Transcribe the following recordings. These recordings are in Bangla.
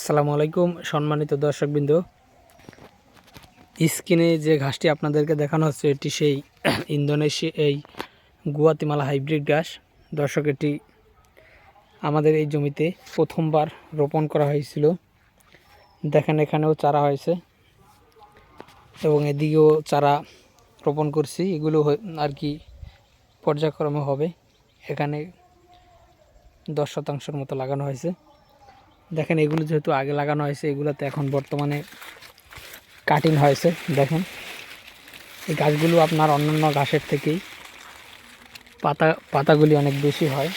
আসসালামু আলাইকুম সম্মানিত দর্শকবৃন্দ। স্ক্রিনে যে ঘাসটি আপনাদেরকে দেখানো হচ্ছে এটি সেই ইন্দোনেশিয়া গুয়াতিমালা হাইব্রিড ঘাস। দর্শক, এটি আমাদের এই জমিতে প্রথমবার রোপণ করা হয়েছিল। দেখেন, এখানেও চারা হয়েছে এবং এদিকেও চারা রোপণ করছি। এগুলো আর কি পর্যায়ক্রমে হবে। এখানে 10% মতো লাগানো হয়েছে। দেখেন, এগুলো যেহেতু আগে লাগানো হয়েছে, এগুলোতে এখন বর্তমানে কাটিং হয়েছে। দেখেন, এই গাছগুলো আপনার অন্যান্য ঘাসের থেকেই পাতাগুলি অনেক বেশি হয়।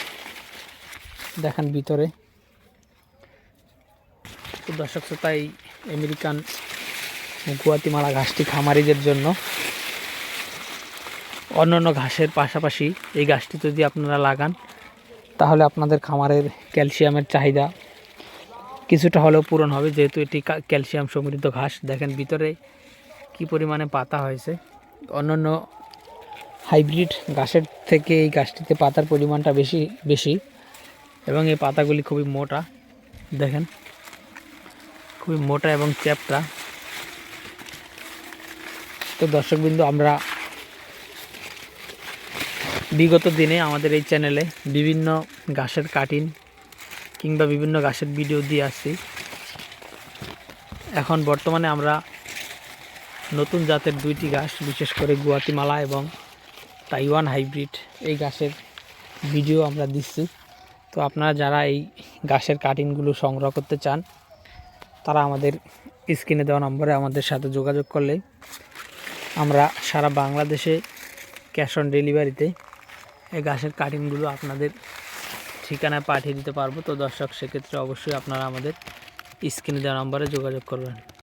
দেখেন ভিতরে। তো দর্শক শ্রোতা, এই আমেরিকান গুয়াতিমালা ঘাসটি খামারিদের জন্য। অন্যান্য ঘাসের পাশাপাশি এই গাছটি যদি আপনারা লাগান, তাহলে আপনাদের খামারের ক্যালসিয়ামের চাহিদা কিছুটা হলেও পূরণ হবে, যেহেতু এটি ক্যালসিয়াম সমৃদ্ধ ঘাস। দেখেন ভিতরে কি পরিমাণে পাতা হয়েছে। অন্যান্য হাইব্রিড ঘাসের থেকে এই গাছটিতে পাতার পরিমাণটা বেশি এবং এই পাতাগুলি খুবই মোটা। দেখেন, খুবই মোটা এবং চ্যাপ্টা। তো দর্শকবৃন্দ, আমরা বিগত দিনে আমাদের এই চ্যানেলে বিভিন্ন ঘাসের কাটিং কিংবা বিভিন্ন ঘাসের ভিডিও দিয়ে আসছি। এখন বর্তমানে আমরা নতুন জাতের 2টি ঘাস, বিশেষ করে গুয়াতিমালা এবং তাইওয়ান হাইব্রিড, এই ঘাসের ভিডিও আমরা দিচ্ছি। তো আপনারা যারা এই ঘাসের কাটিংগুলো সংগ্রহ করতে চান, তারা আমাদের স্ক্রিনে দেওয়া নম্বরে আমাদের সাথে যোগাযোগ করলে আমরা সারা বাংলাদেশে ক্যাশ অন ডেলিভারিতে এই ঘাসের কাটিংগুলো আপনাদের ঠিকানায় পাঠিয়ে দিতে পারবো। তো দর্শক, সেক্ষেত্রে অবশ্যই আপনারা আমাদের স্ক্রিনে দেওয়া নম্বরে যোগাযোগ করবেন।